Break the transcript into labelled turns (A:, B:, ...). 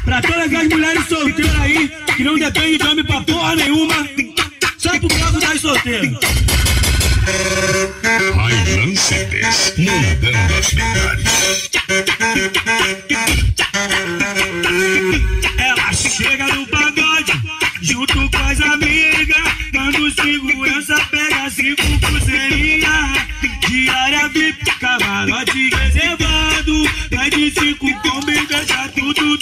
A: Pra todas as mulheres solteiras aí, que não depende de homem pra porra nenhuma, só pro bloco das solteiras.
B: Railan CDs, mandando as verdades.
A: Ela chega no pagode, junto com as amigas, dando segurança, pega 5 pulseirinhas. Diária VIP, camarote reservado, mais de 5 combos, deixa tudo